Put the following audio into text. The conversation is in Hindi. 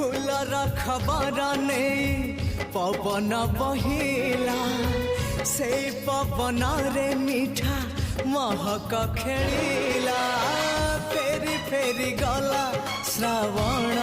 फूलर खबर नहीं पवन बहिला से पवन रे मीठा महक खेला फेरी फेरी गला श्रावण